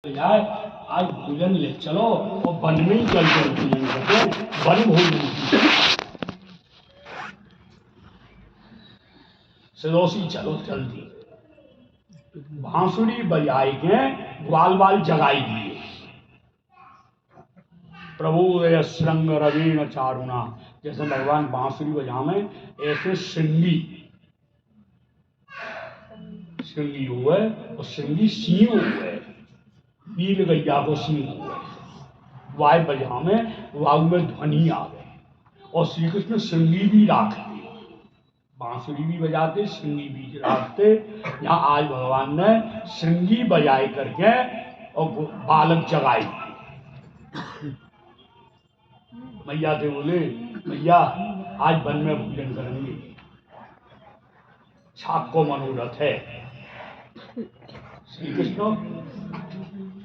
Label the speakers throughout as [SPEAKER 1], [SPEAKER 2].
[SPEAKER 1] यार आज भोजन ले चलो और वन में ही चल कर भोजन करते वन भोजन सदोसी चलो जल्दी बांसुरी बजाई के ग्वाल बाल जगाई दिए प्रभु श्रृंग रवीण चारुणा। जैसे भगवान बांसुरी बजावे ऐसे श्रृंगी श्रृंगी हुए और श्रृंगी सिंह हुए नील गैया को सिंह हुए वाय बजा में वायु में ध्वनि आ गई और श्री कृष्ण श्रृंगी भी राखते बांसुरी भी बजाते श्रृंगी भी राखते। यहाँ आज भगवान ने श्रृंगी बजाए करके और बालक जगाई। मैया से बोले मैया आज वन में भोजन करेंगे छाक को मनोरथ है। श्री कृष्ण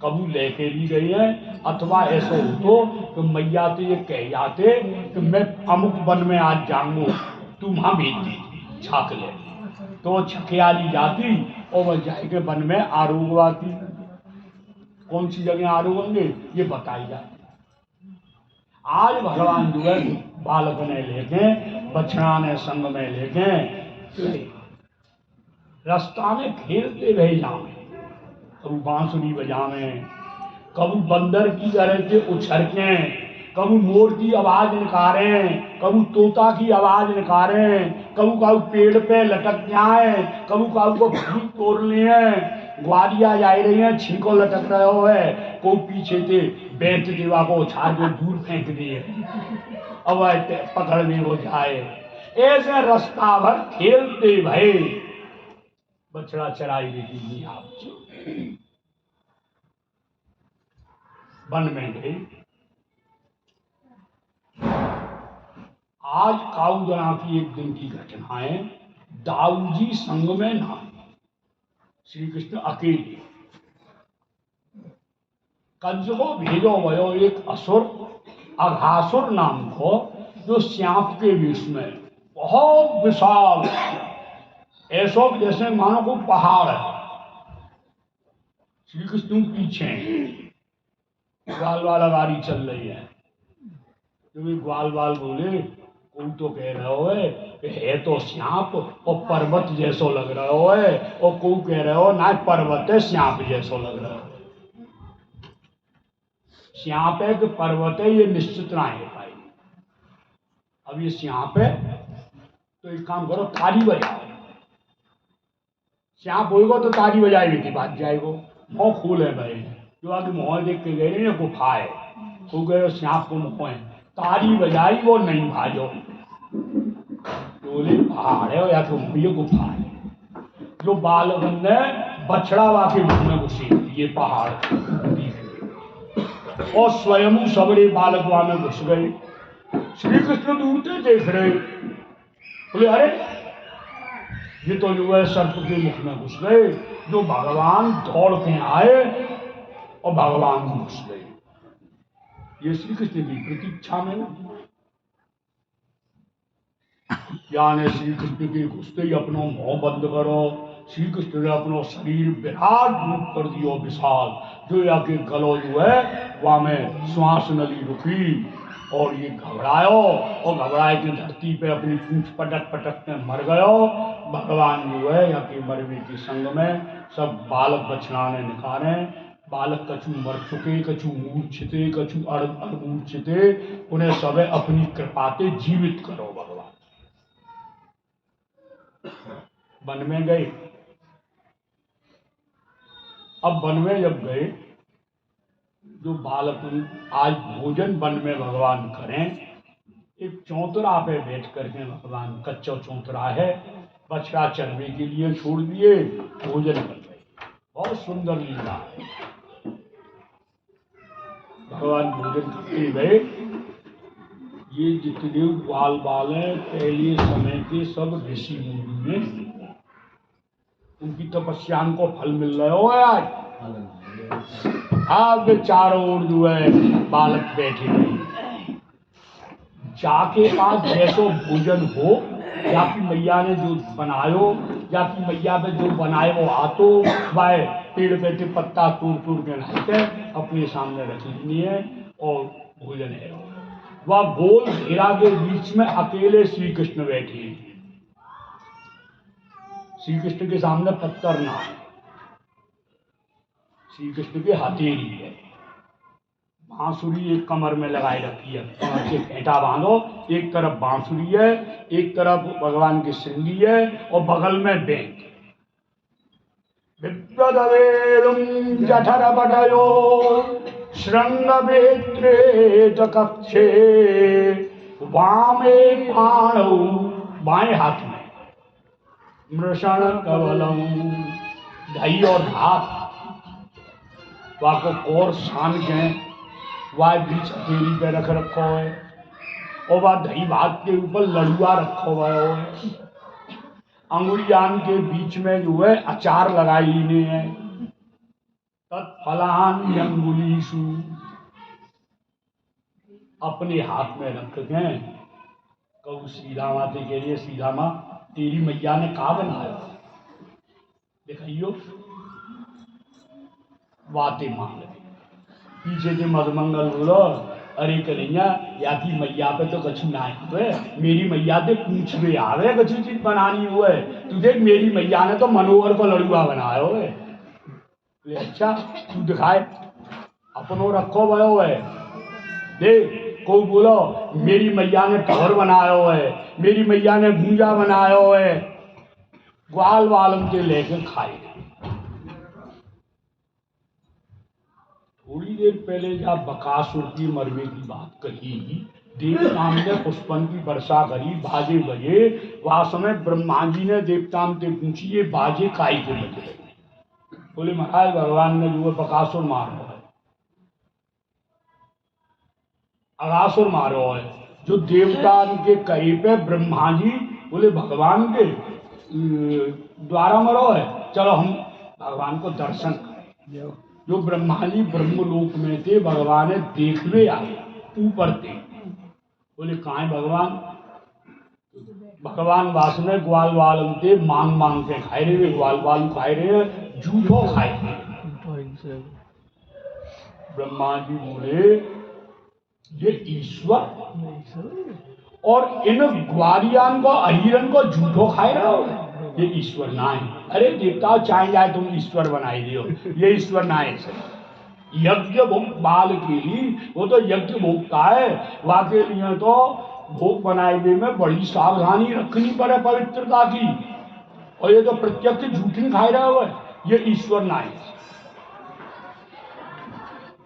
[SPEAKER 1] कबू लेके भी गए हैं अथवा ऐसा हो तो मैया तो ये कह जाते कि मैं अमुक वन में आज जाऊंगा तू वहां भेज दी छाक ले तो छकियाली जाती और वह जाके वन में आरोग आती। कौन सी जगह आरोग होंगे ये बताई जाती। आज भगवान जो है बालक ने लेके बछड़ा ने संग में लेके रास्ता में खेलते रहे जावे कबू बांसुरी बजावे कबू बंदर की तरह से उछरके कबू मोर की आवाज निकारे कबू तोता की आवाज निकारे कबू कबू पेड़ पे लटक जाए कबू कबू को फूल तोड़ लिए ग्वालिया जा रही है छीको लटक रहे हो है को पीछे से बैठ देवा को उछाल के दूर फेंक दिए अब पकड़ने को जाए। ऐसे रास्ता भर खेलते भय बछड़ा चराई देती आप वन में गए। आज काउदरा की एक दिन की घटना है। दाऊजी संग में ना श्री कृष्ण अकेले कंस को भेजो भयो एक असुर अघासुर नाम को जो श्याप के वेश में बहुत विशाल ऐसो जैसे मानो को पहाड़ है। श्री कृष्ण पीछे ग्वाल वाला गाड़ी चल रही है क्योंकि ग्वाल बाल बोले कोई तो कह रहे हो है तो सांप और पर्वत जैसो लग रहा हो और कोई कह रहे हो ना पर्वत है सांप जैसो लग रहा हो। सांप है कि पर्वत है ये निश्चित ना है भाई। अब ये सांप है तो एक काम करो ताली बजाओ। सांप होगा तो ताली बजाएगी थी बात जाएगो मुँह खोल है भाई जो आगे मुँह देख के गए ना गुफा है वो गए सांप को मुँह है ताली बजाई वो नहीं भाजो बोले पहाड़ है या तो ये गुफा है जो बालक ने बछड़ा वाके मुँह में घुसे ये पहाड़ और स्वयं सबरे बालक वहां में घुस गए। श्री कृष्ण दूर से देख रहे बोले अरे ये तो जो है सर्प के मुख में घुस गए जो भगवान दौड़ के आए और भगवान घुस गए। ये श्री कृष्ण की प्रतीक्षा में यानी श्री कृष्ण के घुसते ही अपना मुंह बंद करो। श्री कृष्ण ने अपना शरीर विराट रूप कर दियो विशाल जो आके गलो जो है वहां में श्वास नली रुकी और ये घबरायो और घबराए की धरती पे अपनी पूंछ पटक पटक में मर गयो। भगवान जो है या के मरवे के संग में सब बालक बछड़ाने निकाले बालक कछु मर चुके कछु मूर्छिते कछु अड़मूर्छिते उन्हें सब अपनी कृपाते जीवित करो भगवान। वन में गए। अब वन में जब गए जो बालक आज भोजन वन में भगवान करें एक चौतरा पे बैठ करके भगवान कच्चा चौतरा है बछड़ा चरने के लिए छोड़ दिए भोजन कर गए। बहुत सुंदर लीला है। भगवान भोजन करते गए। ये जितने ग्वाल बाल हैं पहले समय के सब ऋषि मुनि में उनकी तपस्या को फल मिल रहा हो आज। अब चारों ओर जो है बालक बैठे हैं जाके आज जैसो भोजन हो या कि मैया ने जो बनायो जाती मैया पे जो बनाए वो हाथों वाए पेड़ पे ते पत्ता तोड़ तोड़ के लाते अपने सामने रख लेनी है और भोजन है। वह गोल घेरा के बीच में अकेले श्री कृष्ण बैठे हैं। श्री कृष्ण के सामने पत्थर ना है, श्री कृष्ण के हथेली है। बांसुरी एक कमर में लगाए रखी है, के फेंटा बांधो, एक तरफ बांसुरी है, एक तरफ भगवान की सिंगी है और बगल में बैंक। विप्रदवेरुं जठरपटयो श्रृंगवेत्रे च कक्षे वामे पाणौ, बाएं हाथ में मृषण कवलम, दही और भात वाको कोर सान के वह बीच हथेली पे रख रखो है और वह दही भात के ऊपर लड़ुआ रखो हुआ है। अंगुलियान के बीच में जो है अचार लगाई ने है। तत्फलान अंगुलीशु, अपने हाथ में रख के कहू सीधा माते के लिए, सीधा माँ तेरी मैया ने कहा बनाया दिखाइयो, बातें मांग रहे पीछे से मधुमंगल बोलो, अरे कन्हैया या की मैया पे तो कछु ना हुए, मेरी मैया ते पूछ में आवे कछु चीज बनानी हुए, तुझे मेरी मैया ने तो मनोहर को लड़ुआ बनाया हुए। अच्छा तू दिखाए, अपनो रखो भयो है, देख को बोलो मेरी मैया ने ठोर बनाया हुआ है, मेरी मैया ने भूंजा बनाया हुआ है, ग्वाल वालम के लेकर खाए। थोड़ी देर पहले जब बकासुर की मरने की बात कही, देवताओं ने पुष्पन की वर्षा करी, बाजे बजे, वह समय ब्रह्मा जी ने देवताओं से पूछी ये बाजे काई के बज रहे? बोले महाराज भगवान ने जो बकासुर मारो है, अगासुर मारो है, जो देवताओं के कहे पे ब्रह्मा जी बोले भगवान के द्वारा मरो है, चलो हम भगवान को दर्शन करें। जो ब्रह्मा जी ब्रह्मलोक में थे, भगवान ने देखने आए ऊपर थे, बोले कहाँ है भगवान? भगवान वास में ग्वाल वालम थे, मांग मांग के खाए रहे, ग्वाल वाल खाए रहे, झूठो खाए थे। ब्रह्मा जी बोले ये ईश्वर और इन ग्वालियान को अहिरन को झूठो खाए रहे हो, ये ईश्वर ना है। अरे देवता चाहे जाए तुम ईश्वर बनाई दियो, ये ईश्वर ना है। यज्ञ भोग बाल के लिए वो तो यज्ञ भोगता है, वहां के लिए तो भोग बनाने में बड़ी सावधानी रखनी पड़े पवित्रता की, और ये तो प्रत्यक्ष झूठी खाए रहा हुआ है, ये ईश्वर ना है।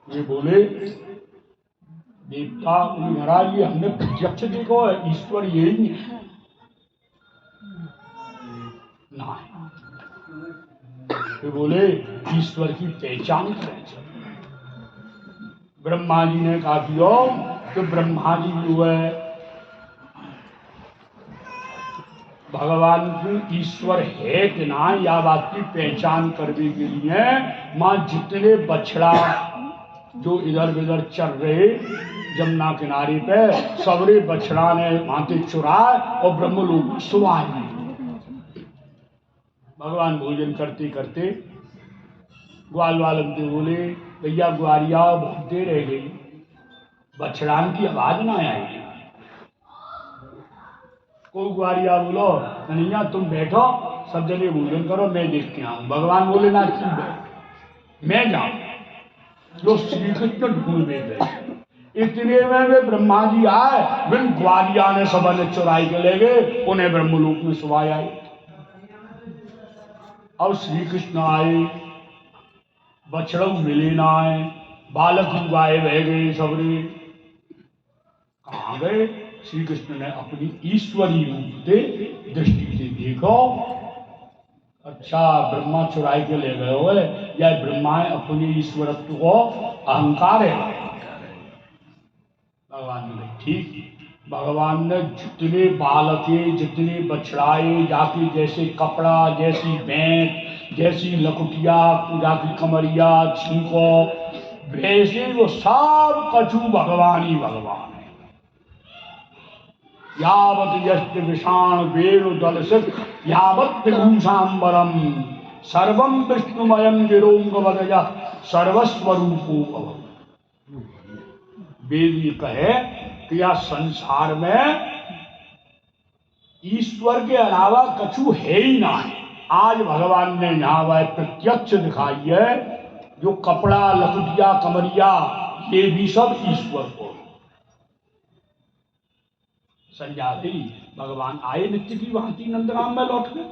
[SPEAKER 1] ये बोले देवता महाराज ये हमने प्रत्यक्ष देखो है, ईश्वर यही है ना। तो बोले ईश्वर की पहचान करें। ब्रह्मा जी ने कहा कि ब्रह्मा जी जो है भगवान की ईश्वर है कि ना, या बात की पहचान करने के लिए मां जितने बछड़ा जो इधर उधर चल रहे जमुना किनारे पे, सबरे बछड़ा ने माते चुराए और ब्रह्मलोक सुवाए। भगवान भोजन करते करते ग्वाल वालम के बोले भैया ग्वारिया बहुत देर रह गई, बछड़ान की आवाज ना आएगी। कोई ग्वारिया बोलो कन्हैया तुम बैठो, सब जने भोजन करो, मैं देख के आऊं। भगवान बोले ना ठीक है, मैं जाऊं। जो श्री कृष्ण ढूंढ में गए, इतने में वे ब्रह्मा जी आए, बिन ग्वालिया ने सबने चुराई के ले गए, उन्हें ब्रह्मलोक में सुवाए आए। अब श्री कृष्ण आए, बछड़ों मिले ना आए, बालक गाय बह गए, सबरे कहाँ गए? श्री कृष्ण ने अपनी ईश्वरी रूप से दृष्टि से देखो, अच्छा ब्रह्मा चुराई के ले गए हुए, या ब्रह्मा अपने ईश्वरत्व को अहंकार है। भगवान ने ठीक, भगवान ने जितने बालके जितने बछड़ाए जाके, जैसे कपड़ा, जैसी बैंत, जैसी लकुटिया, जाकी कमरिया, छींको, वैसे वो सब कछु भगवान ही भगवान है। यावत यस्त विषाण वेणु दलसित यावत विभूषाम्बरम सर्वम विष्णुमयम गिरोंग वदय सर्वस्वरूपो भव। वेद ये कहे कि यह संसार में ईश्वर के अलावा कछु है ही ना है। आज भगवान ने यहाँ वह प्रत्यक्ष दिखाई है, जो कपड़ा लकुटिया कमरिया ये भी सब ईश्वर को। संज्ञा दी भगवान आए नित्य की भांति नंदगाम में लौट गए।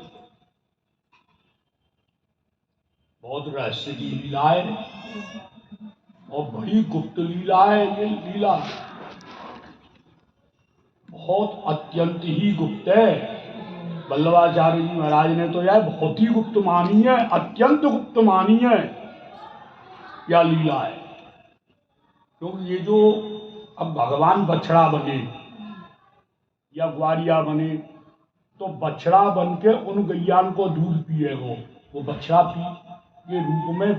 [SPEAKER 1] बहुत रहस्य की लीला है और बड़ी गुप्त लीला है। ये लीला बहुत अत्यंत ही गुप्त है। वल्लभाचार्य जी महाराज ने तो यह बहुत ही गुप्त मानी है, अत्यंत गुप्त मानी है यह लीला है। क्योंकि ये जो अब भगवान बछड़ा बने या ग्वारिया बने, तो बछड़ा बन के उन गैयान को दूध पिए वो बछड़ा पी के रूप में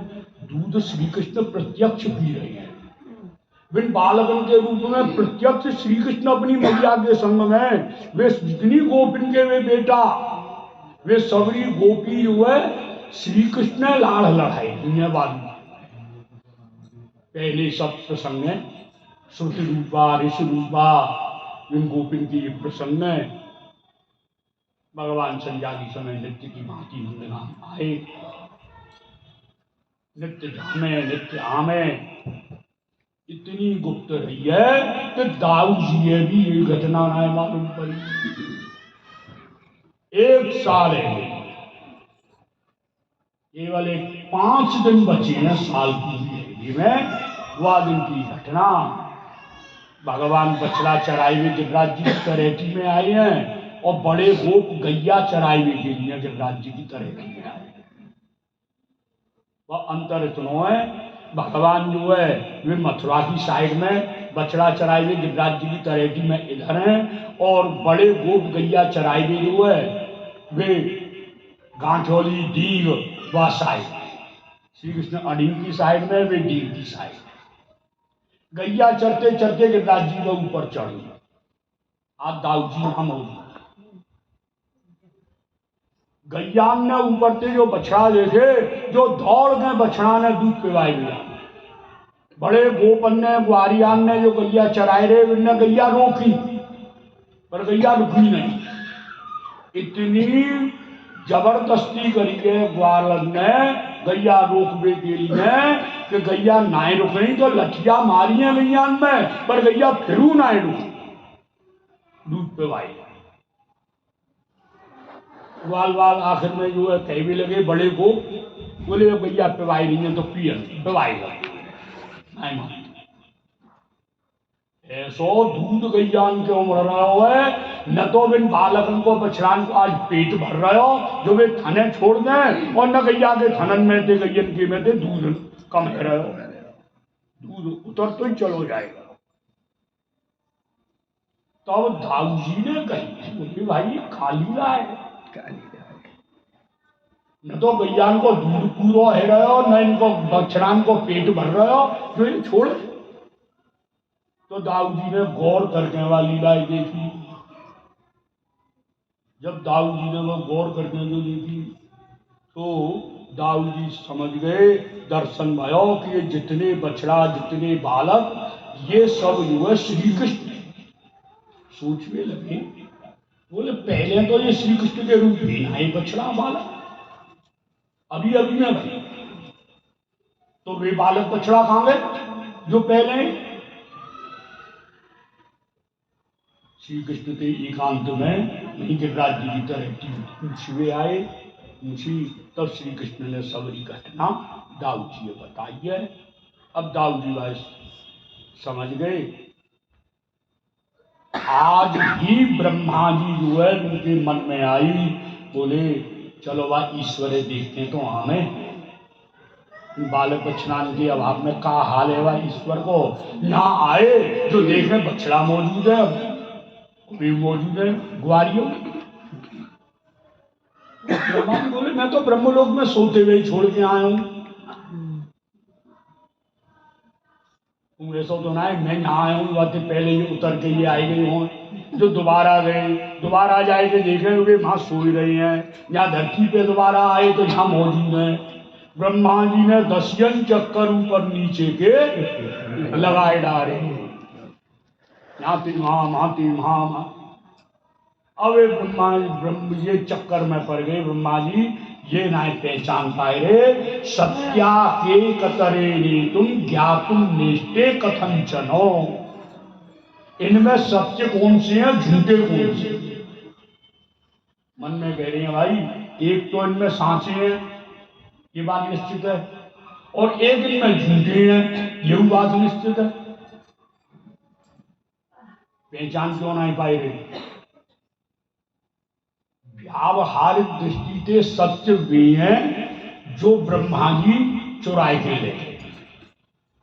[SPEAKER 1] दूध श्री कृष्ण प्रत्यक्ष पी रहे हैं। बिन बालकन के रूप में प्रत्यक्ष श्री कृष्ण अपनी मैया के संग में, वे जितनी गोपिन के वे बेटा, वे सबरी गोपी हुए श्री कृष्ण लाड़ लड़ाई दुनिया वाली। पहले सब प्रसंग है, श्रुति रूपा ऋषि रूपा इन गोपिन की प्रसंग में भगवान संध्या के समय नित्य की भांति नंदगाम आए। नित्य जामे नित्य आमे, इतनी गुप्त रही है कि दाऊ जी भी ये घटना ना मालूम पड़ी। एक साल है, केवल 5 दिन बचे हैं साल की जिंदगी में। वह दिन की घटना, भगवान बछड़ा चराई में गिरिराज जी की तरेटी में आए हैं और बड़े गोप गैया चराई में के लिए गिरिराज जी की तरेटी में आए। वह अंतर इतना है, भगवान जो है वे मथुरा की साइड में बछड़ा चराई में गिरिराज जी की तरेटी में इधर हैं, और बड़े गोप गैया चराई में जो है वे गांठोली डीग व साइड, श्री कृष्ण अडीग की साइड में, वे डीग की साइड। गैया चरते चरते गिरिराज जी के ऊपर चढ़ गए। आज दाऊ जी हम हो गैयान ने ऊपर से जो बछड़ा देखे, जो दौड़ गए बछड़ा ने दूध पिवाई दिया। बड़े गोपन ने ग्वारियान ने जो गैया चराए रहे, उनने गैया रोकी पर गैया रुकी नहीं। इतनी जबरदस्ती करी ग्वारन ने गैया रोकने के लिए कि गैया नाए रुक रही, तो लठिया मारी है गैयान में, पर गैया फिरू नाए रुकी, दूध पिवाई। ग्वाल वाल आखिर में जो है कह भी लगे बड़े को, बोले भैया पिवाई रही है तो पिवाई नहीं। ऐसो दूध गैयान के उमड़ रहा हो है, न तो बिन बालकन को बछड़ान को आज पेट भर रहे हो जो वे थने छोड़ दें, और न गैया के थनन में थे गैयन के में थे दूध कम है रहे हो, दूध उतर तो ही चलो जाएगा। तो अब दाऊ जी ने कही, बोले भाई खाली रहा है, न तो गैयान को दूध पूरो है रहे हो, न इनको बछड़ान को पेट भर रहे हो, जो ये छोड़। तो दाऊ जी ने गौर करके वाली लीलाएं देखी। जब दाऊ जी ने वो गौर करके जो देखी, तो दाऊ जी समझ गए, दर्शन भयो कि ये जितने बछड़ा जितने बालक ये सब जो है श्री कृष्ण। सोचने लगे, बोले पहले तो ये श्री कृष्ण के रूप में ना ही बछड़ा बालक, अभी अभी में भाई तो वे बालक बछड़ा कहां गए जो पहले। श्री कृष्ण के एकांत में नहीं गिरिराज जी की तरह पूछवे आए, पूछी, तब श्री कृष्ण ने सबरी घटना दाऊ जी ने बताई है। अब दाऊ जी भाई समझ गए। आज ही ब्रह्मा जी जो है उनके मन में आई, बोले चलो वह ईश्वर देखते तो हमें बालक बछड़ान के अभाव में का हाल है वह ईश्वर को। यहाँ आए जो देखे बछड़ा मौजूद है, भी मौजूद है ग्वारियों। ब्रह्मा जी बोले मैं तो ब्रह्मलोक में सोते हुए छोड़ के आया हूं। तुम ऐसा तो ना है मैं यहाँ आया हूँ बातें पहले ही उतर के ये आई गई हों, जो दोबारा गए दोबारा जाके देखे वे वहाँ सो रही हैं, यहाँ धरती पे दोबारा आए तो यहाँ मौजूद हैं। ब्रह्मा जी ने 10 चक्कर ऊपर नीचे के लगाए डाले, यहाँ तीन वहाँ। अब ब्रह्म ये चक्कर में पड़ गए ब्रह्मा जी, ये ना पहचान पाए रे। सत्या के कतरे ने तुम ज्ञातुम निष्ठे कथन चनो, इनमें सत्य कौन से हैं झूठे कौन से? मन में कह रही है भाई, एक तो इनमें सांचे हैं ये बात निश्चित है, और एक इनमें झूठे हैं ये बात निश्चित है। पहचान क्यों नहीं पाए रे? व्यावहारिक दृष्टि से सत्य वे हैं जो ब्रह्मा जी चुराए के ले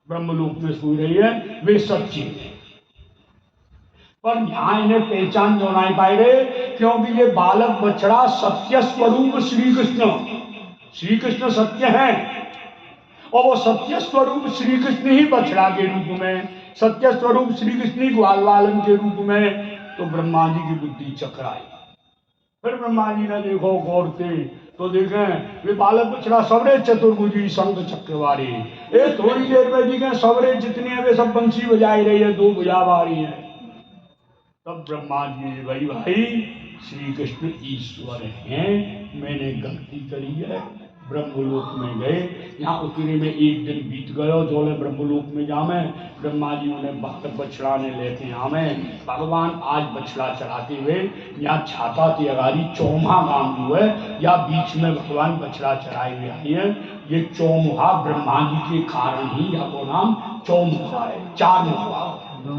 [SPEAKER 1] ब्रह्मलोक में सो रही है, वे सच्ची है। पर यहां इन्हें पहचान क्यों नहीं पाए रे? क्योंकि ये बालक बछड़ा सत्य स्वरूप श्री कृष्ण सत्य है, और वो सत्य स्वरूप श्री कृष्ण ही बछड़ा के रूप में, सत्य स्वरूप श्री कृष्ण ही ग्वाल बालन के रूप में। तो ब्रह्मा जी की बुद्धि चकराई। फिर ब्रह्मा जी ने देखो गौर से तो देखें वे बालक बछड़ा सबरे चतुर्भुजी शंख चक्रवारी, ये थोड़ी देर में देखें सबरे जितने हैं वे सब बंसी बजाई रही है, 2 भुजा बारी है। तब ब्रह्मा जी भाई श्री कृष्ण ईश्वर हैं, मैंने गलती करी है। ब्रह्मलोक में गए, यहाँ उतने में 1 दिन बीत गयो, जोले ब्रह्मलोक में जामे ब्रह्मा जी उन्हें बालक बछड़ा ने लेके आवे। भगवान आज बछड़ा चढ़ाते हुए यहाँ छाता थी अगारी चौमा गांव जो है, या बीच में भगवान बछड़ा चढ़ाए हुए आई है। ये चौमुहा ब्रह्मा जी के कारण ही या को नाम चौमुहा है, 4 मुहा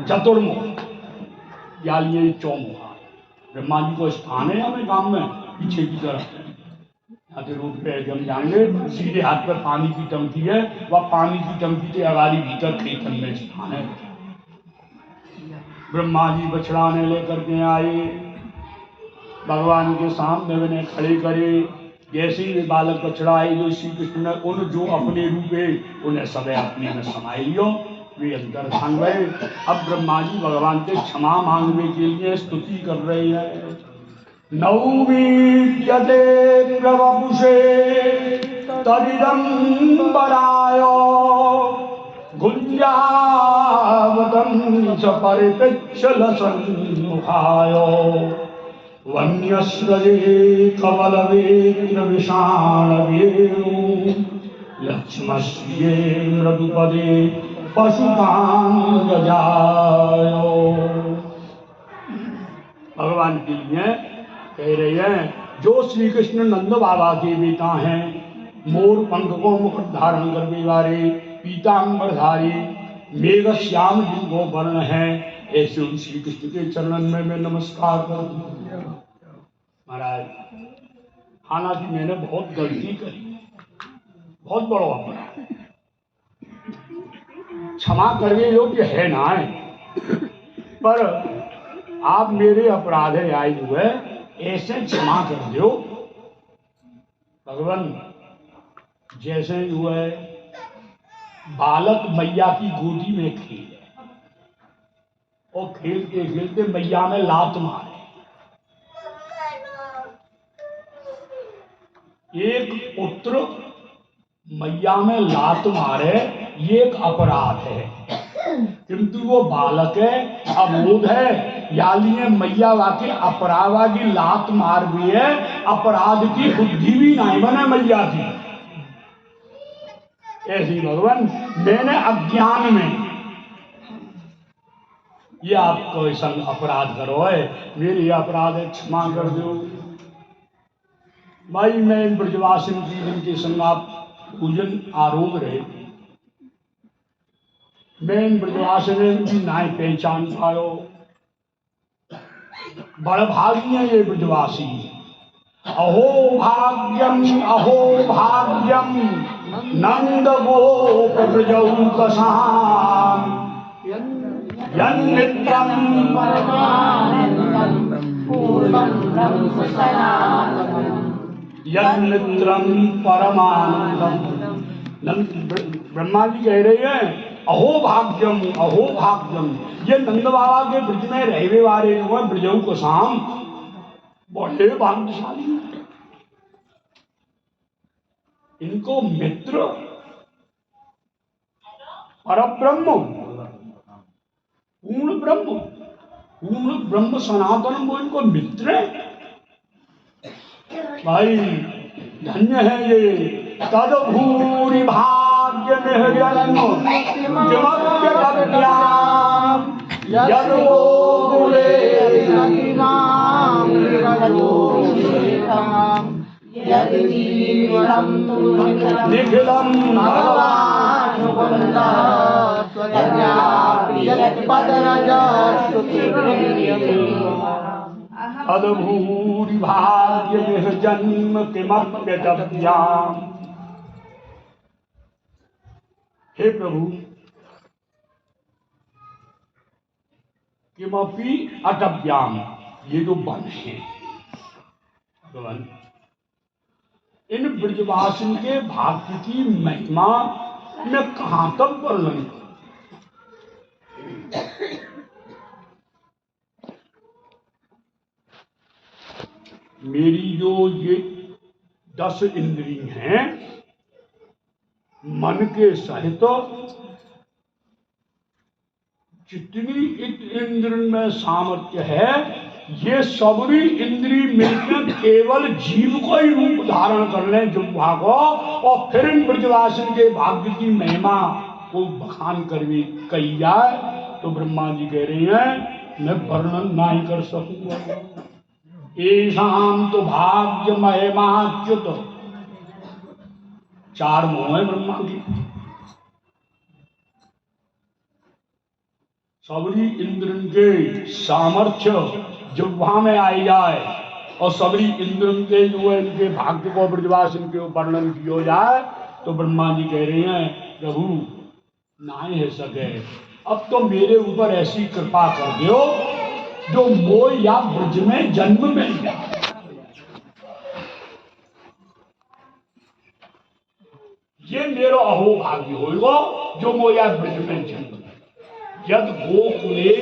[SPEAKER 1] चतुर्मुख या लिए चौमुहा। ब्रह्मा जी को स्थान है हमें गांव में पीछे की तरफ, रोड पे हम जाएंगे, सीधे हाथ पर पानी की टंकी है, वह पानी की टंकी के अगाड़ी भीतर खेतन में स्थान है। ब्रह्मा जी बछड़ा ने लेकर के आए, भगवान के सामने उन्हें खड़े करे। जैसे ही वे बालक बछड़ा आए जो श्री कृष्ण ने उन जो अपने रूपे उन्हें सब अपने में समाये लियो, वे अंतर ध्यान गए। अब ब्रह्मा जी भगवान से क्षमा मांगने के लिए स्तुति कर रहे हैं। नौमीद्यते प्रवपुषे तदिदंबरायो गुंजावतं च परिपेक्षलसन्मुखायो वन्यस्रजे कवलवेन्द्रविषाणवेणु लक्ष्मस्ये मृदुपदे पशुपांगजायो। भगवान के लिए कह रहे हैं जो श्री कृष्ण नंद बाबा के बेटा हैं, मोर पंख को मुकुट धारण करने वाले, पीतांबरधारी, मेघ श्याम जिनको वर्ण है, ऐसे उन श्री कृष्ण के चरणन में मैं नमस्कार करता हूँ। महाराज हालांकि मैंने बहुत गलती करी, बहुत बड़ा अपराध, क्षमा करने योग्य है ना है, पर आप मेरे अपराध आए हुए ऐसे क्षमा कर दो। भगवान जैसे हुए बालक मैया की गोदी में खेले और खेलते खेलते मैया में लात मारे, एक पुत्र मैया में लात मारे ये एक अपराध है, किंतु वो बालक है, अबोध है, या लिए मैया वाके अपराधा की लात मार भी है, अपराध की बुद्धि भी नहीं बने मैया की। ऐसी भगवान मैंने अज्ञान में ये आपको संग अपराध करो है, मेरी अपराध है, क्षमा कर दो। भाई मैं इन ब्रजवासिन की जिनके संग आप पूजन आरोप रहे, मैं इन ब्रजवासिन की नाय पहचान पायो। बड़ भागी है ये ब्रजवासी। अहो भाग्यम नंद गोप ब्रजौकसाम यन्नित्यं यन्नित्रं परमानंदम। ब्रह्मा जी कह रहे हैं अहो भाग्यम। ये नंद बाबा के ब्रज में रहने वाले जो है ब्रजऊ को शाम बड़े भाग्यशाली हैं। इनको मित्र परब्रह्म पूर्ण ब्रह्म सनातन वो इनको मित्र है। भाई धन्य है ये। तद भूरि भाग्य निखिलम भगवान अद्भूरि भाग्य में जन्म किमप्यतव्याम। हे प्रभु किमपि अटव्याम, ये जो वन है भगवान, इन ब्रजवासिन के भाग्य की महिमा में कहां तक वर्णन। मेरी जो ये 10 इंद्रिय हैं मन के सहित, जितनी इंद्र में सामर्थ्य है, ये सबरी इंद्री मिलकर केवल जीव को ही रूप धारण कर लें जिह्वा को, और फिर इन ब्रजवासिन के भाग्य की महिमा को बखान कर भी कही जाए तो ब्रह्मा जी कह रहे हैं मैं वर्णन नहीं कर सकूंगा। ऐसाम तो भाग्य महिमाच्युत, 4 मोह है ब्रह्मा की। सबरी इंद्रन के सामर्थ्य जिह्वा में आई जाए और सबरी इंद्रन के जो है इनके भाग्य को ब्रजवासिन के वर्णन किया जाए तो ब्रह्मा जी कह रहे हैं प्रभु नहीं है सके, अब तो मेरे ऊपर ऐसी कृपा कर दो जो मोह या ब्रज में जन्म मिल जाए। ये मेरा अहो भाग्य होगा जो मोह या ब्रज में जन्म। यद गोकुले